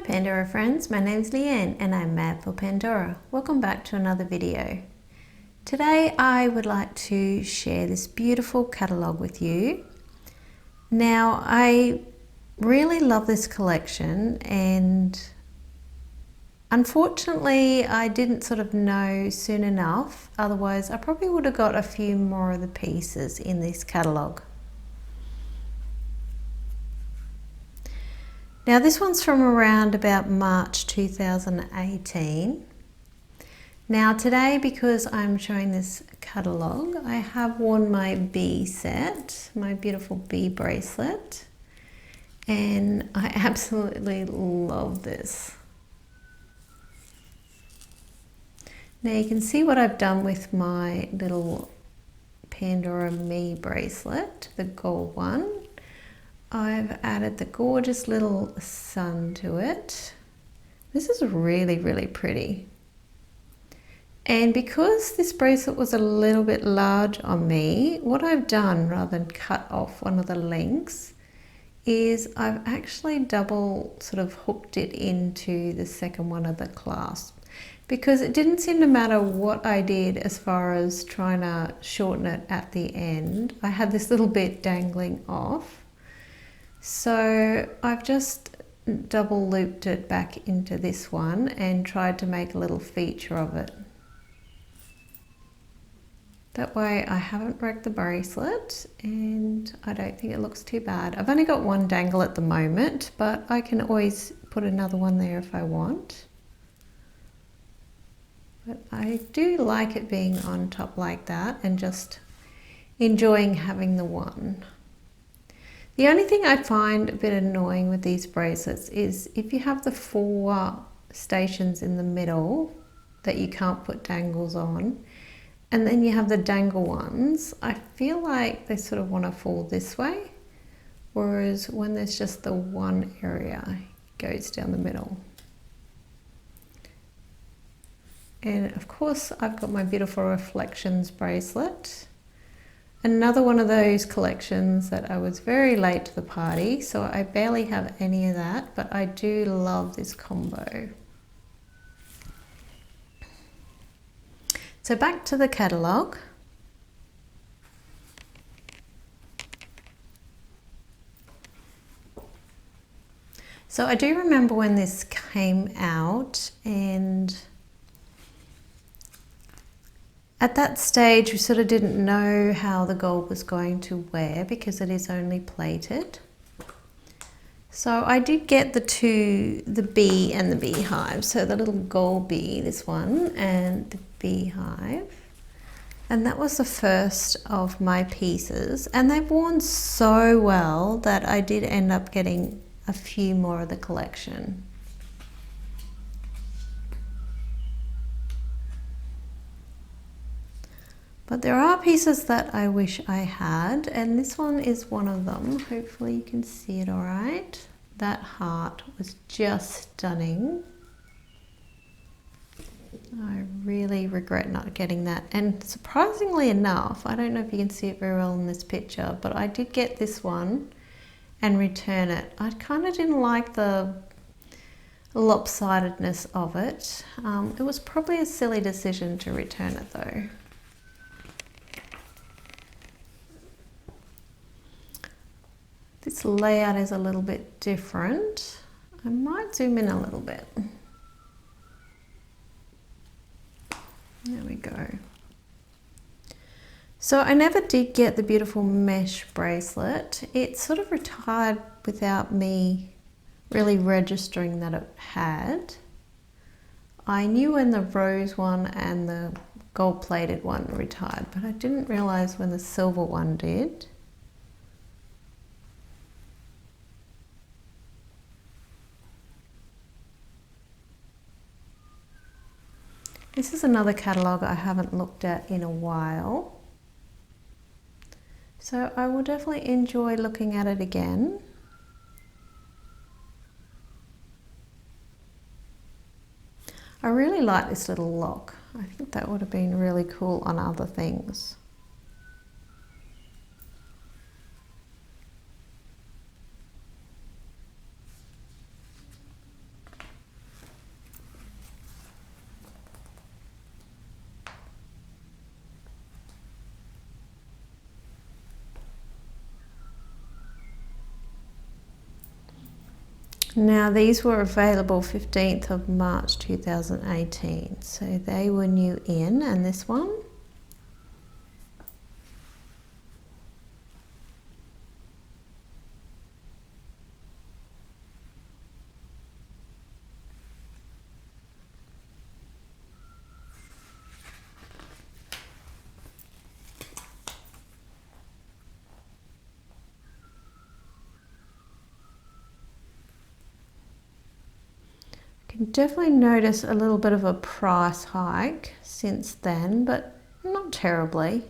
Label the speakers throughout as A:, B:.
A: Pandora friends, my name's Leanne and I'm mad for Pandora. Welcome back to another video. Today I would like to share this beautiful catalogue with you. Now I really love this collection and unfortunately I didn't sort of know soon enough, otherwise I probably would have got a few more of the pieces in this catalogue. Now this one's from around about March 2018. Now today, because I'm showing this catalogue, I have worn my bee set, my beautiful bee bracelet, and I absolutely love this. Now you can see what I've done with my little Pandora me bracelet, the gold one. I've added the gorgeous little sun to it. This is really, really pretty. And because this bracelet was a little bit large on me, what I've done rather than cut off one of the links is I've actually double sort of hooked it into the second one of the clasp, because it didn't seem to matter what I did as far as trying to shorten it at the end. I had this little bit dangling off. So I've just double looped it back into this one and tried to make a little feature of it. That way I haven't wrecked the bracelet and I don't think it looks too bad. I've only got one dangle at the moment, but I can always put another one there if I want. But I do like it being on top like that and just enjoying having the one. The only thing I find a bit annoying with these bracelets is if you have the 4 stations in the middle that you can't put dangles on, and then you have the dangle ones, I feel like they sort of want to fall this way, whereas when there's just the one area, it goes down the middle. And of course I've got my beautiful Reflections bracelet. Another one of those collections that I was very late to the party, so I barely have any of that, but I do love this combo. So back to the catalogue. So I do remember when this came out, and at that stage, we sort of didn't know how the gold was going to wear because it is only plated. So I did get the bee and the beehive. So the little gold bee, this one, and the beehive. And that was the first of my pieces. And they've worn so well that I did end up getting a few more of the collection. But there are pieces that I wish I had, and this one is one of them. Hopefully you can see it all right. That heart was just stunning. I really regret not getting that. And surprisingly enough, I don't know if you can see it very well in this picture, but I did get this one and return it. I kind of didn't like the lopsidedness of it. It was probably a silly decision to return it though. This layout is a little bit different. I might zoom in a little bit. There we go. So I never did get the beautiful mesh bracelet. It sort of retired without me really registering that it had. I knew when the rose one and the gold plated one retired, but I didn't realize when the silver one did. This is another catalogue I haven't looked at in a while, so I will definitely enjoy looking at it again. I really like this little lock. I think that would have been really cool on other things. Now these were available 15th of March 2018, so they were new in, and this one. Can definitely notice a little bit of a price hike since then, but not terribly.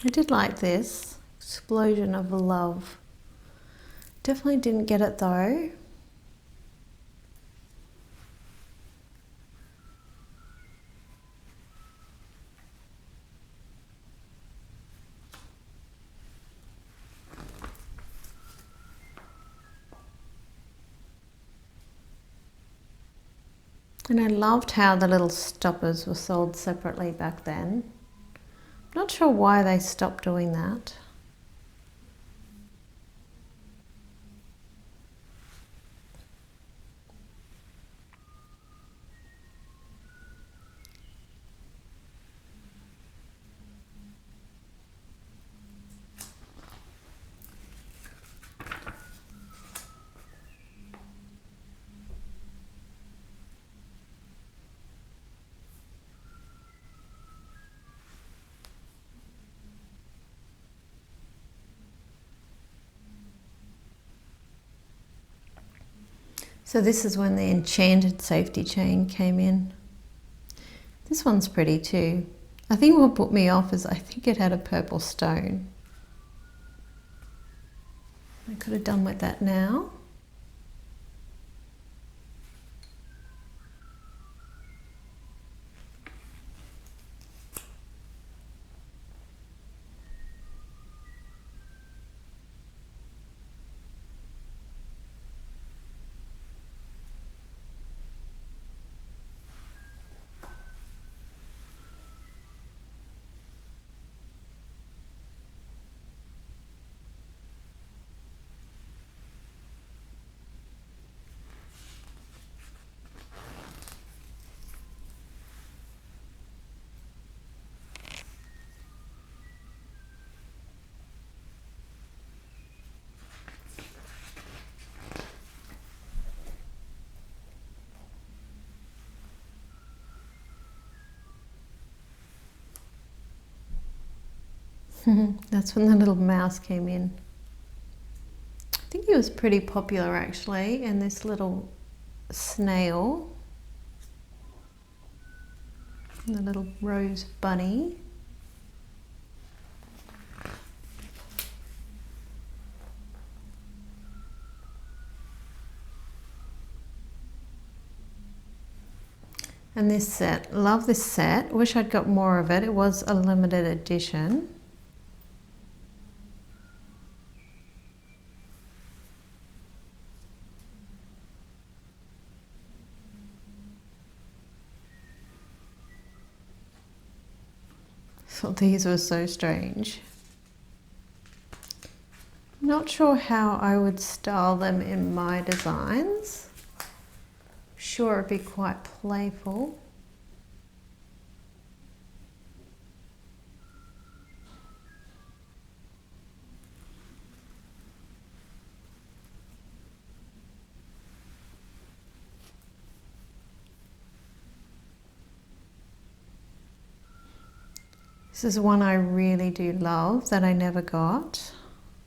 A: I did like this explosion of love. Definitely didn't get it though. And I loved how the little stoppers were sold separately back then. Not sure why they stopped doing that. So this is when the enchanted safety chain came in. This one's pretty too. I think what put me off is I think it had a purple stone. I could have done with that now. That's when the little mouse came in. I think he was pretty popular actually, and this little snail, and the little rose bunny. And this set, love this set. Wish I'd got more of it. It was a limited edition. Thought these were so strange. Not sure how I would style them in my designs. Sure, it'd be quite playful. This is one I really do love that I never got.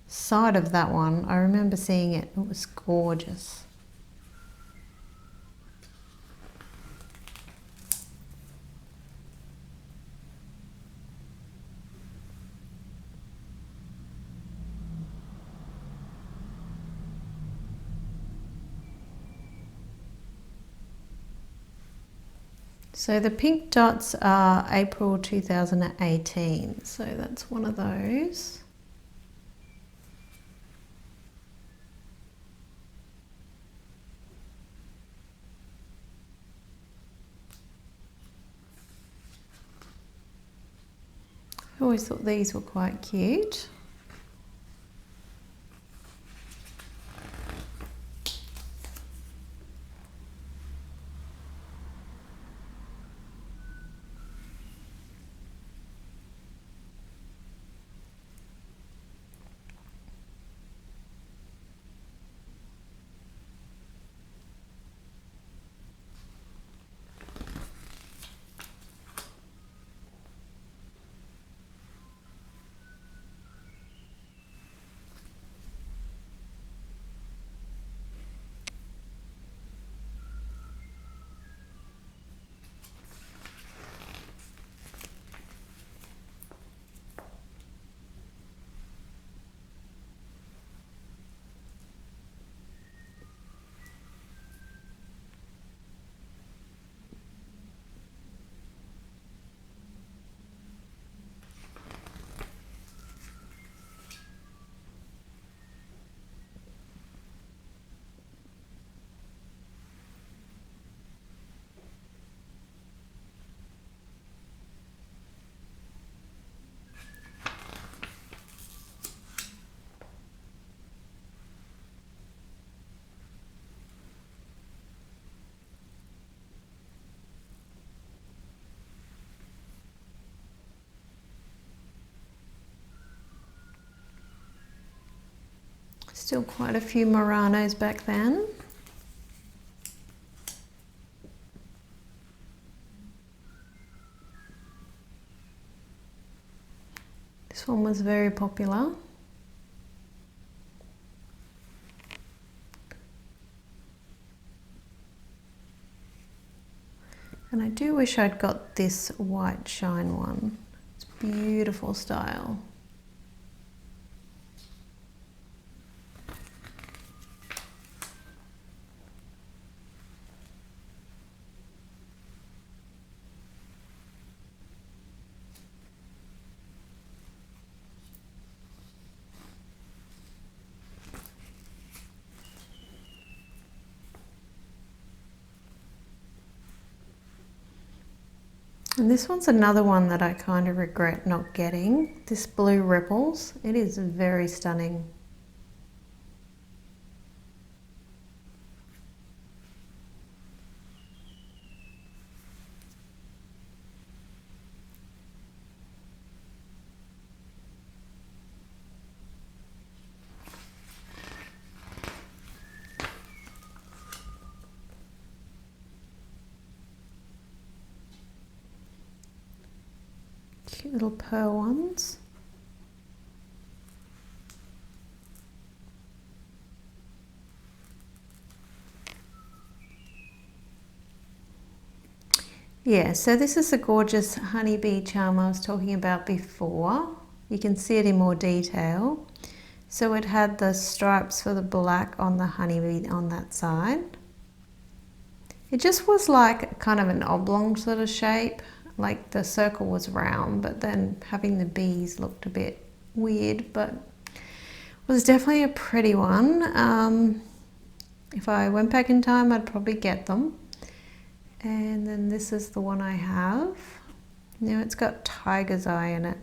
A: Side of that one, I remember seeing it. It was gorgeous. So the pink dots are April 2018, so that's one of those. I always thought these were quite cute. Still quite a few Muranos back then. This one was very popular. And I do wish I'd got this white shine one. It's beautiful style. And this one's another one that I kind of regret not getting. This blue ripples, it is very stunning. Cute little pearl ones. Yeah, so this is the gorgeous honeybee charm I was talking about before. You can see it in more detail. So it had the stripes for the black on the honeybee on that side. It just was like kind of an oblong sort of shape. Like the circle was round, but then having the bees looked a bit weird, but it was definitely a pretty one. If I went back in time, I'd probably get them. And then this is the one I have. Now it's got tiger's eye in it.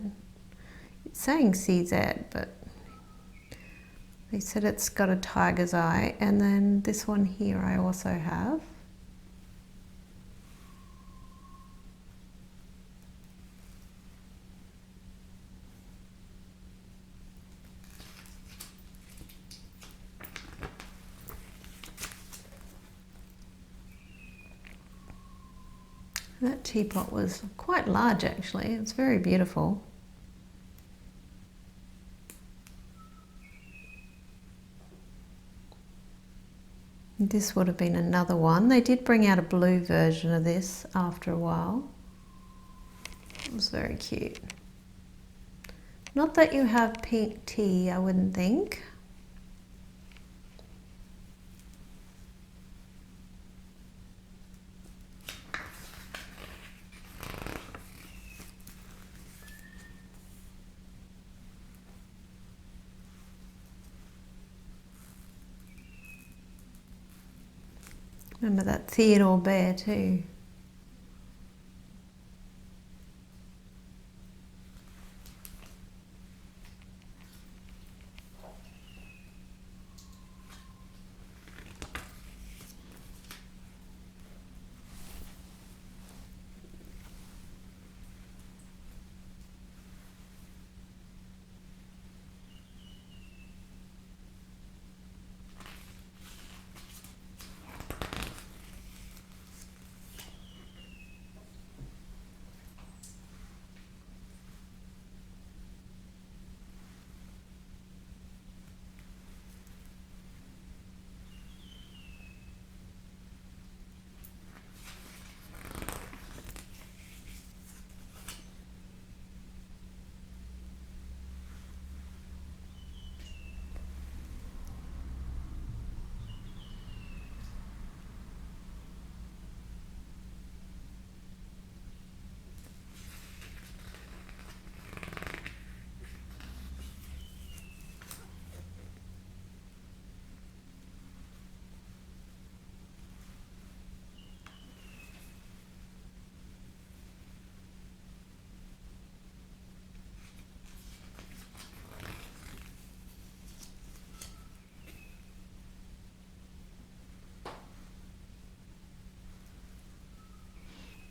A: It's saying CZ, but they said it's got a tiger's eye. And then this one here I also have. That teapot was quite large actually, it's very beautiful. This would have been another one. They did bring out a blue version of this after a while. It was very cute. Not that you have pink tea, I wouldn't think. Remember that Theodore bear too.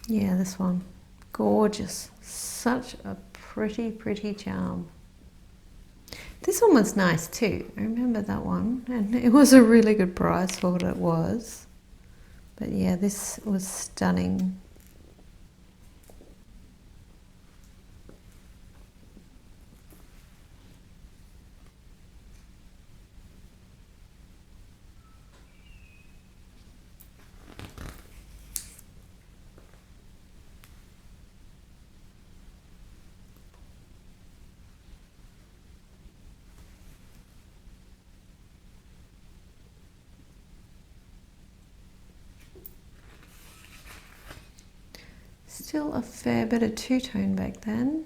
A: Yeah, this one. Gorgeous. Such a pretty, pretty charm. This one was nice too. I remember that one. And it was a really good price for what it was. But yeah, this was stunning. Still a fair bit of two-tone back then.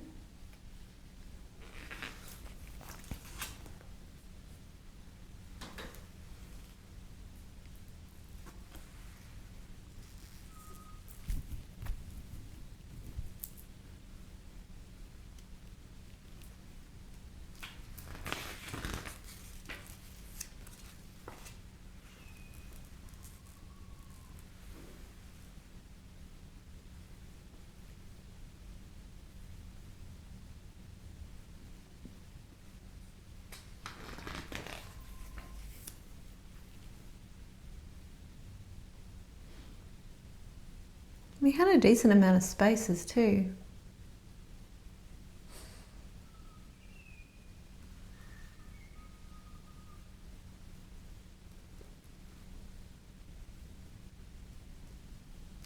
A: We had a decent amount of spaces too.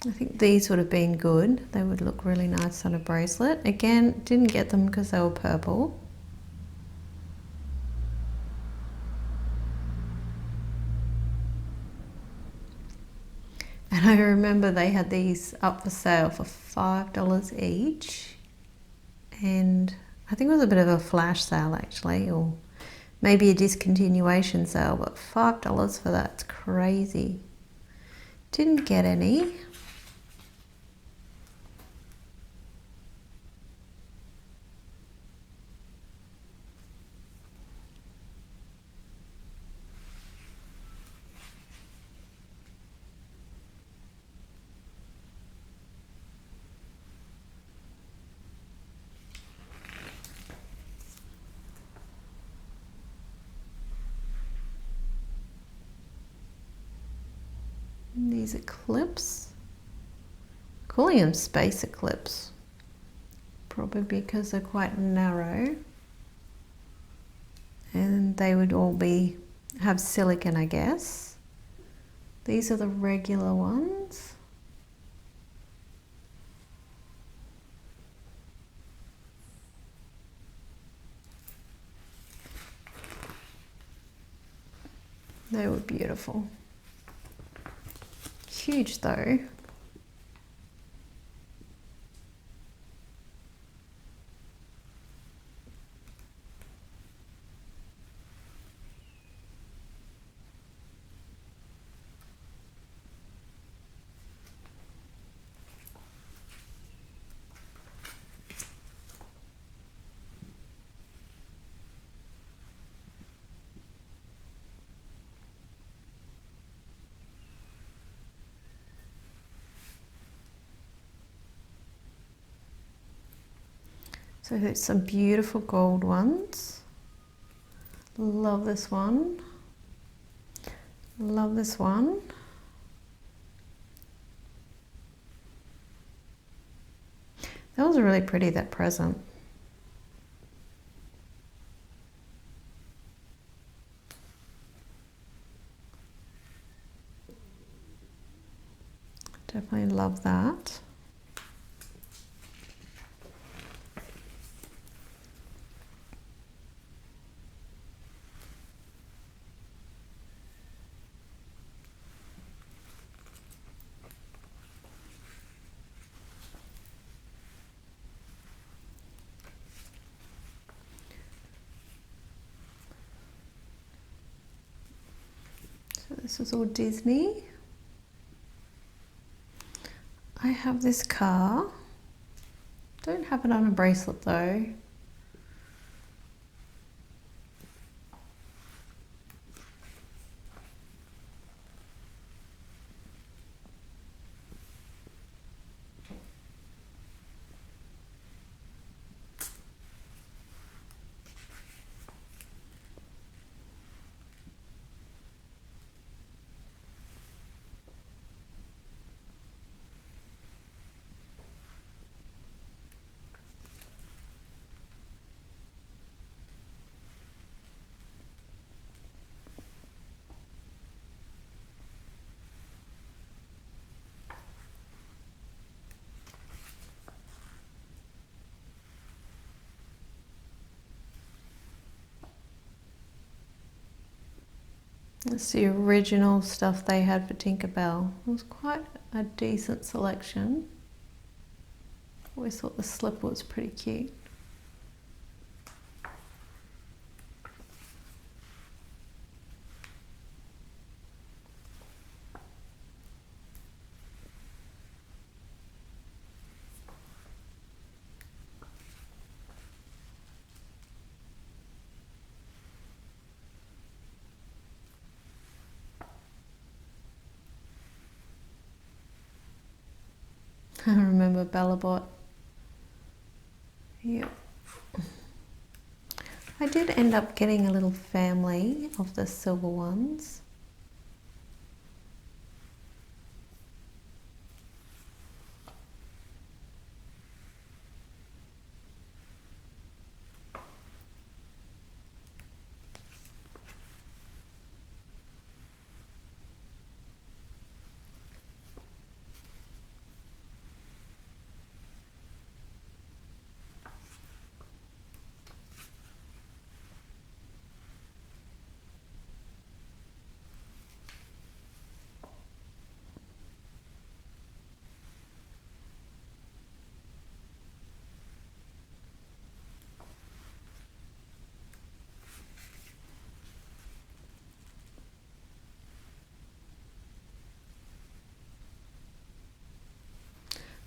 A: I think these would have been good. They would look really nice on a bracelet. Again, didn't get them because they were purple. And I remember they had these up for sale for $5 each. And I think it was a bit of a flash sale actually, or maybe a discontinuation sale, but $5 for that's crazy. Didn't get any. These eclipse, calling them space eclipse, probably because they're quite narrow, and they would all have silicone, I guess. These are the regular ones. They were beautiful. Huge though. So there's some beautiful gold ones. Love this one. Love this one. That was really pretty, that present. Definitely love that. So this is all Disney. I have this car. Don't have it on a bracelet though. That's the original stuff they had for Tinkerbell. It was quite a decent selection. Always thought the slipper was pretty cute. I remember Bellabot. Yep. I did end up getting a little family of the silver ones.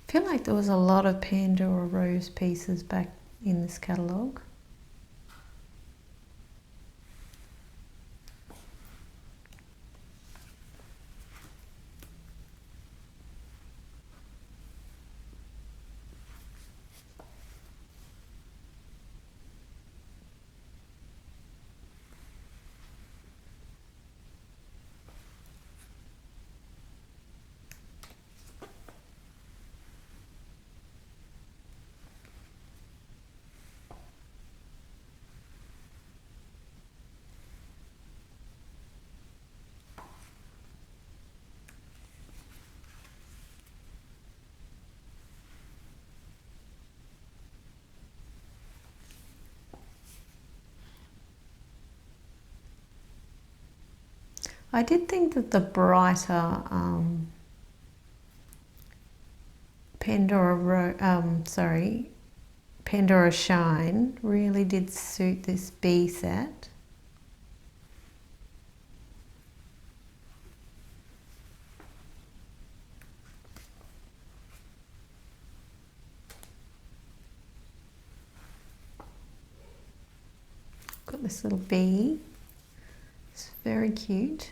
A: I feel like there was a lot of Pandora rose pieces back in this catalogue. I did think that the brighter Pandora Shine really did suit this B set. Got this little bee. It's very cute.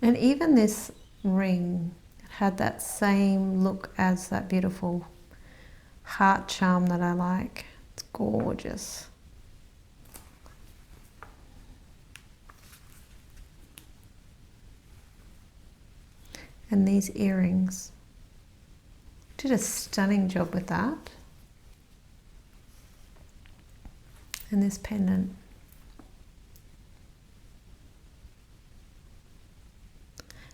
A: And even this ring had that same look as that beautiful heart charm that I like. It's gorgeous. And these earrings. Did a stunning job with that. And this pendant.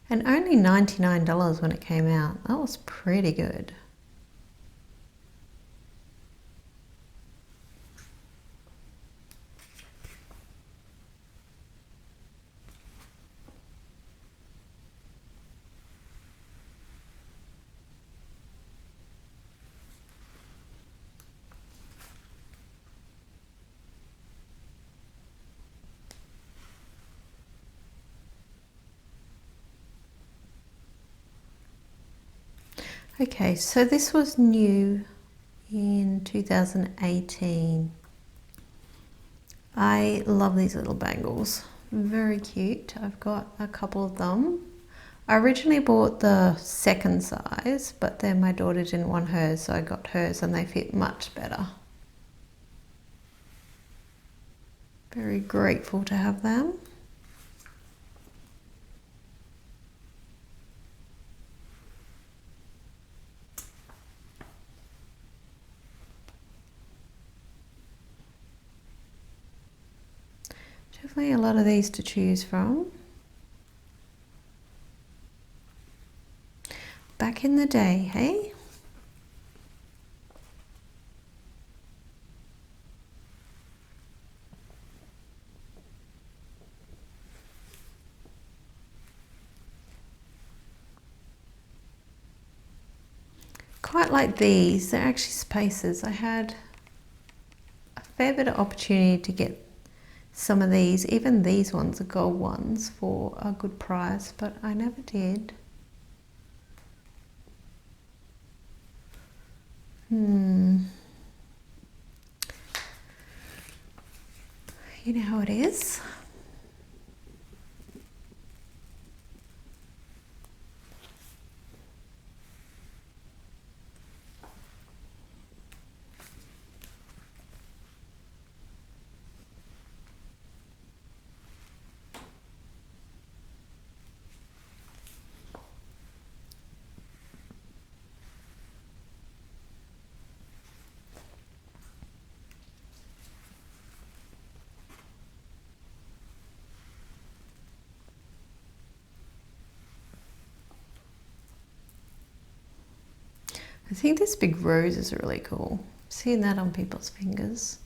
A: And only $99 when it came out. That was pretty good. Okay, so this was new in 2018. I love these little bangles. Very cute. I've got a couple of them. I originally bought the second size, but then my daughter didn't want hers, so I got hers and they fit much better. Very grateful to have them. Definitely a lot of these to choose from. Back in the day, hey? Quite like these, they're actually spaces. I had a fair bit of opportunity to get some of these, even these ones, the gold ones, for a good price, but I never did. You know how it is. I think this big rose is really cool. Seeing that on people's fingers.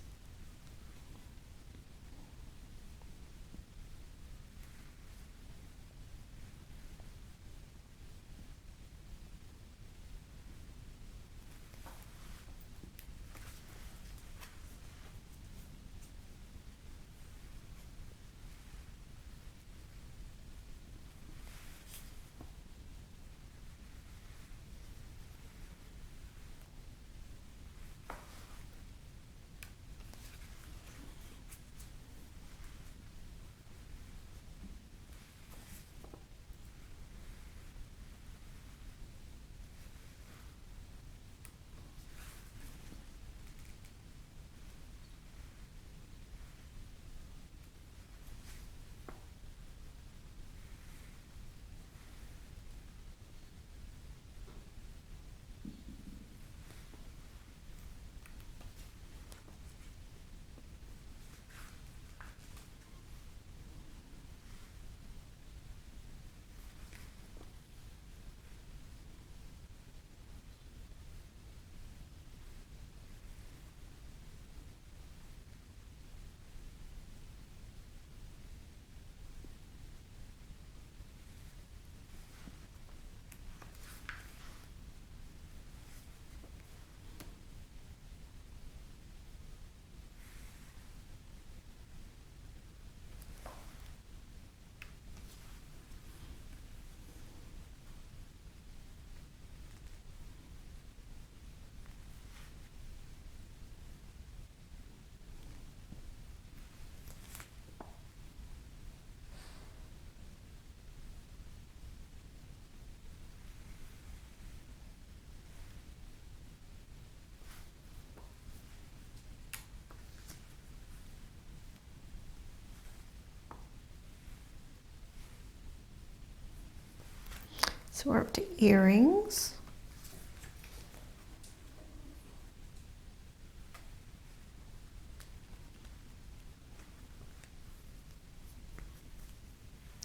A: So we're up to earrings.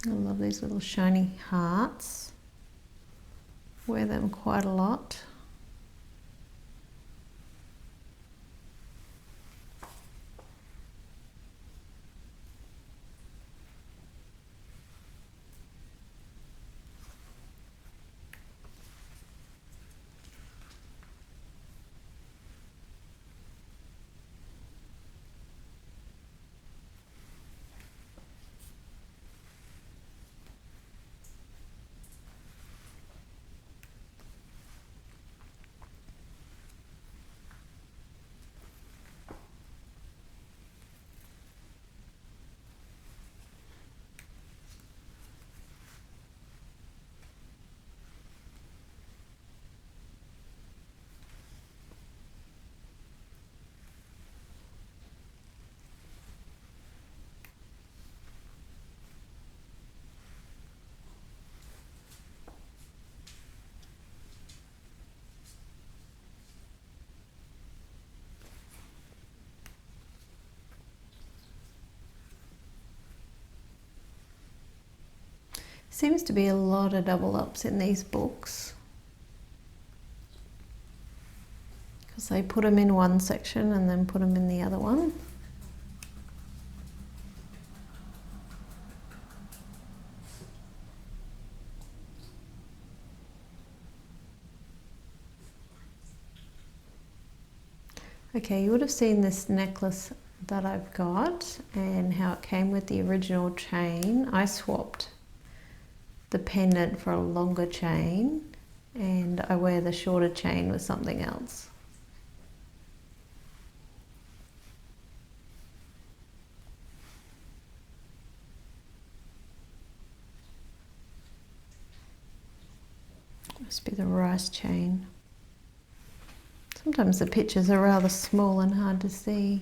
A: I love these little shiny hearts. Wear them quite a lot. Seems to be a lot of double ups in these books, because they put them in one section and then put them in the other one. Okay, you would have seen this necklace that I've got and how it came with the original chain. I swapped the pendant for a longer chain and I wear the shorter chain with something else. Must be the rice chain. Sometimes the pictures are rather small and hard to see.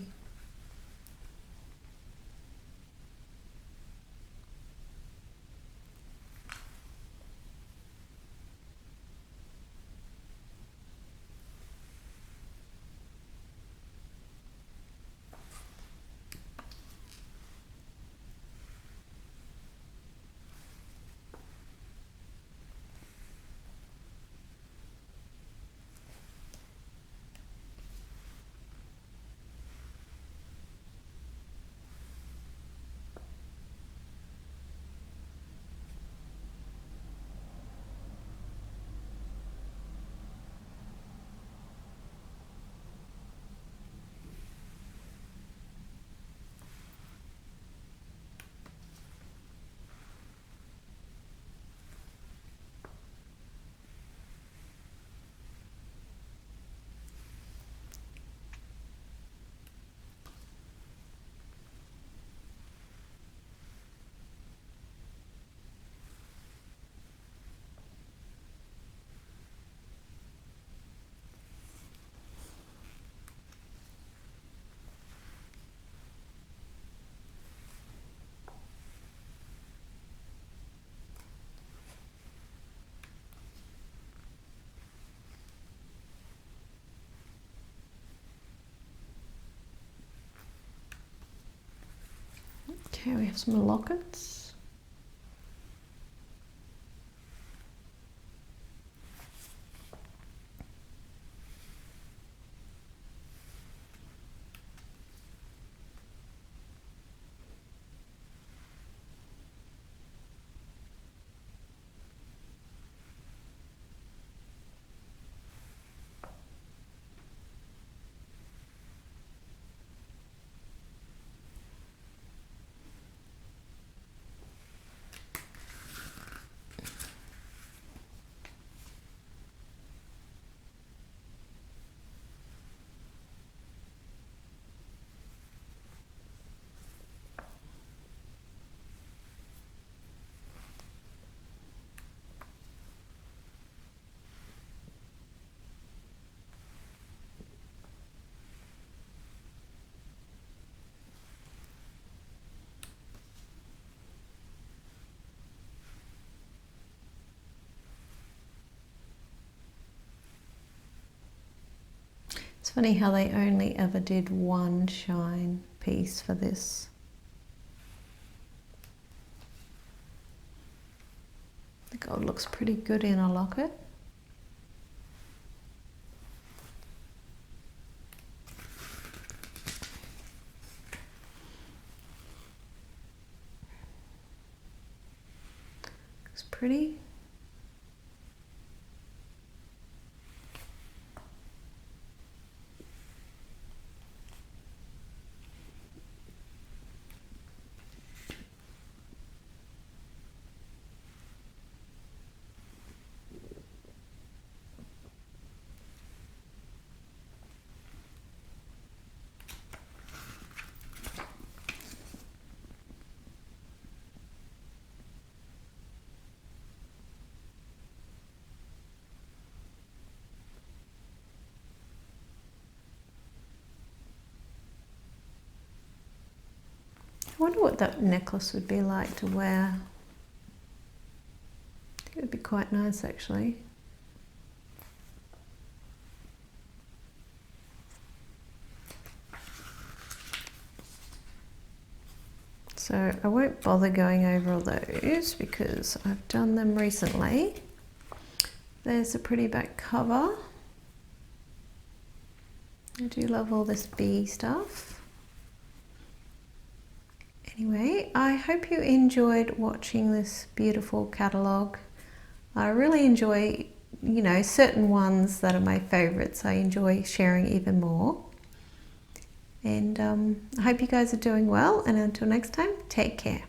A: Okay, we have some lockets. It's funny how they only ever did one shine piece for this. The gold looks pretty good in a locket. Looks pretty. I wonder what that necklace would be like to wear. I think it would be quite nice actually. So I won't bother going over all those because I've done them recently. There's a pretty back cover. I do love all this bee stuff. Anyway, I hope you enjoyed watching this beautiful catalogue. I really enjoy, certain ones that are my favorites. I enjoy sharing even more. And I hope you guys are doing well, and until next time, take care.